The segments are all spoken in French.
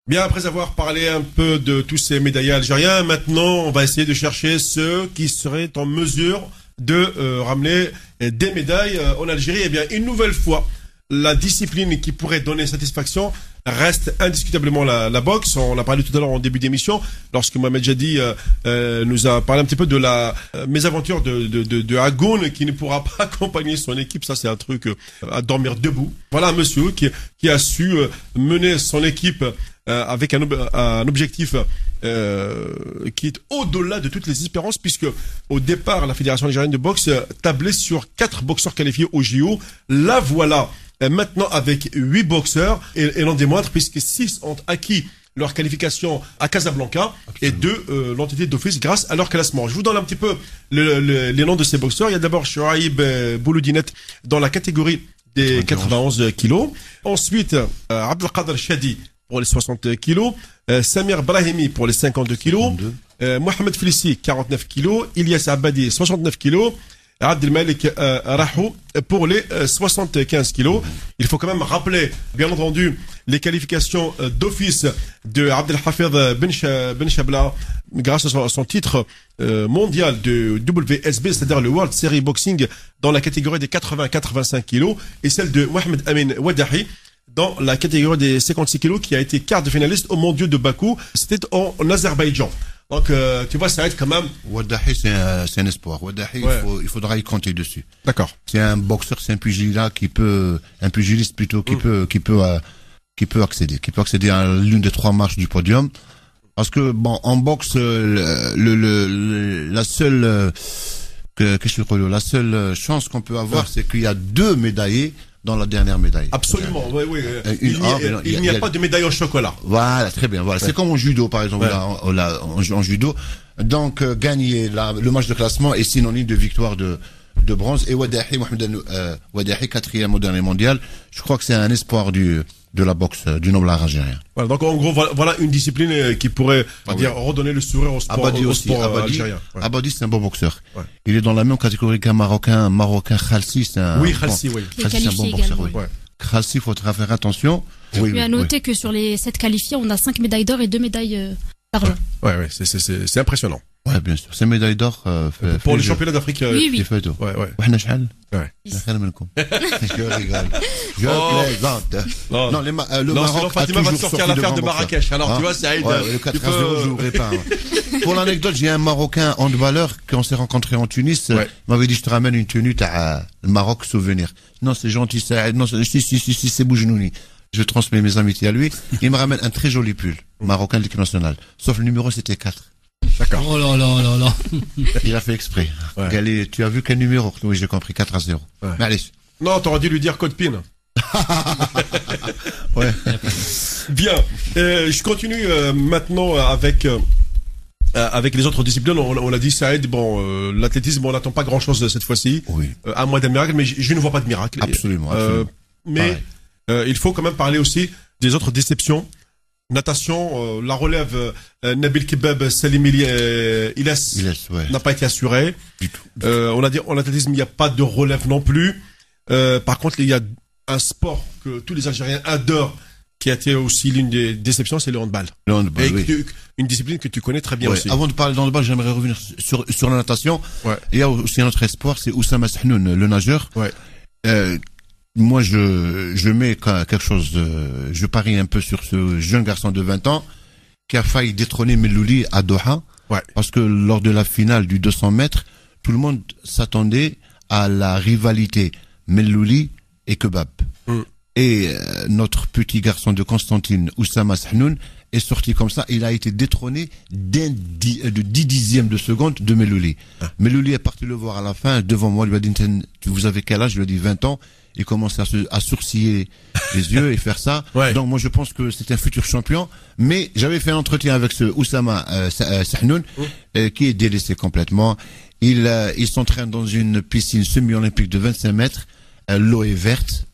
Bien, après avoir parlé un peu de tous ces médaillés algériens, maintenant on va essayer de chercher ceux qui seraient en mesure de ramener des médailles en Algérie. Eh bien, une nouvelle fois, la discipline qui pourrait donner satisfaction reste indiscutablement la boxe. On a parlé tout à l'heure en début d'émission, lorsque Mohamed Jadi nous a parlé un petit peu de la mésaventure de Agoun, qui ne pourra pas accompagner son équipe. Ça, c'est un truc à dormir debout. Voilà un monsieur qui a su mener son équipe avec un objectif qui est au-delà de toutes les espérances, puisque au départ, la Fédération algérienne de boxe tablait sur 4 boxeurs qualifiés au JO. La voilà maintenant avec 8 boxeurs, et l'on démontre, puisque 6 ont acquis leur qualification à Casablanca. Absolument. Et 2 l'ont été d'office grâce à leur classement. Je vous donne un petit peu les noms de ces boxeurs. Il y a d'abord Chouaïb Bouloudinet dans la catégorie des 91 kilos. Ensuite, Abdelkader Chadi pour les 60 kilos, Samir Brahimi pour les 52 kilos, Mohamed Filissi 49 kilos, Ilyas Abadi 69 kilos, Abdelmalik Rahou pour les 75 kilos. Il faut quand même rappeler, bien entendu, les qualifications d'office de Abdelhafid Ben Chabla grâce à son titre mondial de WSB, c'est-à-dire le World Series Boxing dans la catégorie des 80-85 kilos, et celle de Mohamed Amin Wadahi dans la catégorie des 56 kilos, qui a été quart de finaliste au mondiaux de Bakou. C'était en Azerbaïdjan. Donc, tu vois, ça aide quand même. Wadahi, c'est un espoir. Wadahi, ouais. il faudra y compter dessus. D'accord. C'est un boxeur, c'est un pugiliste plutôt, qui peut accéder à l'une des 3 marches du podium. Parce que, bon, en boxe, la seule chance qu'on peut avoir, c'est qu'il y a 2 médaillés dans la dernière médaille. Absolument, oui, oui. Il n'y a pas de médaille au chocolat. Voilà, très bien. Voilà, ouais. C'est comme en judo, par exemple. Ouais. En judo. Donc, gagner le match de classement est synonyme de victoire de bronze. Et Wadahi, Mohamed Wadahi, 4e au dernier mondial. Je crois que c'est un espoir de la boxe, du noble art algérien. Voilà, donc en gros, voilà une discipline qui pourrait, redonner le sourire au sport, algérien. Ouais. Abadi, c'est un bon boxeur. Ouais. Il est dans la même catégorie qu'un Marocain Khalsi, c'est un... Oui, Khalsi, oui. Khalsi, c'est un bon boxeur, oui. Ouais. Khalsi, il faudra faire attention. Oui, à noter que sur les 7 qualifiés, on a 5 médailles d'or et 2 médailles d'argent. Ouais, c'est impressionnant. Ouais, bien sûr. Ces médailles d'or, pour les championnats d'Afrique. Oui. Ouais. Ouais. Je rigole. Je plaisante. Non, le Maroc Fatima va te sortir l'affaire de Marrakech. Alors, tu vois, ça aide. Le 4-0, je n'ouvrais pas. Pour l'anecdote, j'ai un Marocain handballeur qu'on s'est rencontré en Tunis. Ouais. Il m'avait dit, je te ramène une tenue, t'as le Maroc souvenir. Non, c'est gentil, non, si, c'est Boujnouni. Je transmets mes amitiés à lui. Il me ramène un très joli pull. Marocain de l'équipe nationale. Sauf le numéro, c'était 4. D'accord. Oh là. Il a fait exprès. Ouais. Galé, tu as vu quel numéro? Oui, j'ai compris, 4-0. Ouais. Mais allez. Non, t'aurais dû lui dire code PIN. Ouais. Bien. Je continue maintenant avec les autres disciplines. On l'a dit, ça aide. Bon, l'athlétisme, on n'attend pas grand-chose cette fois-ci. Oui. À moins d'un miracle, mais je ne vois pas de miracle. Absolument. Mais il faut quand même parler aussi des autres déceptions. Natation, la relève, Nabil Kebab, Salim Ilas n'a pas été assuré. Du tout. On a dit en athlétisme, il n'y a pas de relève non plus. Par contre, il y a un sport que tous les Algériens adorent, qui a été aussi l'une des déceptions, c'est le handball. Le handball, oui. Une discipline que tu connais très bien aussi. Avant de parler de handball, j'aimerais revenir sur la natation. Ouais. Il y a aussi un autre espoir, c'est Oussama Sahnoun, le nageur. Ouais. Moi, je mets quelque chose, je parie un peu sur ce jeune garçon de 20 ans qui a failli détrôner Melouli à Doha. Ouais. Parce que lors de la finale du 200 mètres, tout le monde s'attendait à la rivalité Melouli et Kebab. Et notre petit garçon de Constantine, Oussama Sahnoun, est sorti comme ça. Il a été détrôné de 10 dixièmes de seconde de Melouli. Melouli est parti le voir à la fin, devant moi, il lui a dit, vous avez quel âge? Je lui ai dit 20 ans. Il commence à sourciller les yeux et faire ça. Ouais. Donc moi je pense que c'est un futur champion. Mais j'avais fait un entretien avec ce Oussama Sahnoun qui est délaissé complètement. Il s'entraîne dans une piscine semi-olympique de 25 mètres. L'eau est verte.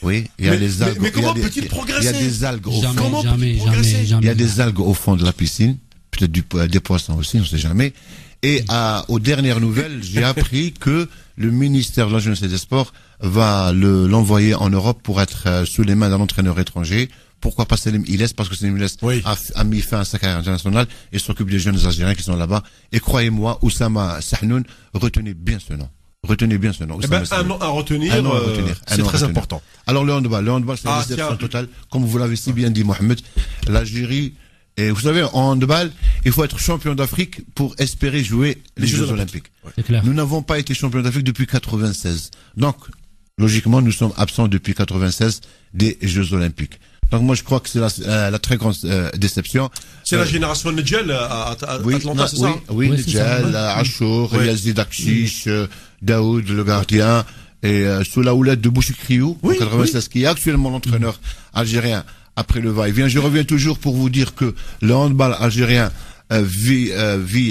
Oui, il y a les algues. Mais comment peut-il progresser? Il y a des algues au fond. Jamais. Il y a des algues au fond de la piscine. Peut-être des poissons aussi, on ne sait jamais. Et aux dernières nouvelles, j'ai appris que le ministère de la Jeunesse et des Sports va l'envoyer en Europe pour être sous les mains d'un entraîneur étranger Pourquoi pas Salim Iles? Parce que Salim Iles a mis fin à sa carrière internationale et s'occupe des jeunes Algériens qui sont là-bas. Et croyez-moi, Oussama Sahnoun, retenez bien ce nom. Retenez bien ce nom. Un nom à retenir, c'est très important. Alors le handball, c'est une déception totale. Comme vous l'avez si bien dit, Mohamed, l'Algérie, et vous savez, en handball, il faut être champion d'Afrique pour espérer jouer les Jeux Olympiques. C'est clair. Nous n'avons pas été champions d'Afrique depuis 96. Donc, logiquement, nous sommes absents depuis 96 des Jeux Olympiques. Donc moi je crois que c'est la très grande déception. C'est la génération Nedjel à Atlanta, c'est ça? Oui, Nedjel, Achour, Yazid Akshish, Daoud, le gardien, et sous la houlette de Bouchikriou, en 96, qui est actuellement l'entraîneur algérien après le va-et-vient. Je reviens toujours pour vous dire que le handball algérien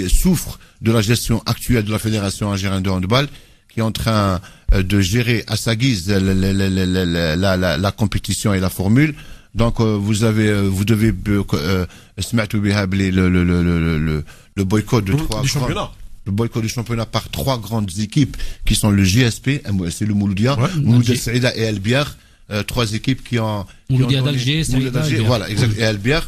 souffre de la gestion actuelle de la Fédération algérienne de handball, qui est en train de gérer à sa guise la compétition et la formule. Donc vous devez le boycott de trois championnats. Le boycott du championnat par trois grandes équipes qui sont le GSP, c'est le Mouloudia, Mouloudia Saïda et El Biar, trois équipes qui ont Mouloudia d'Alger, voilà, exact, et El Biar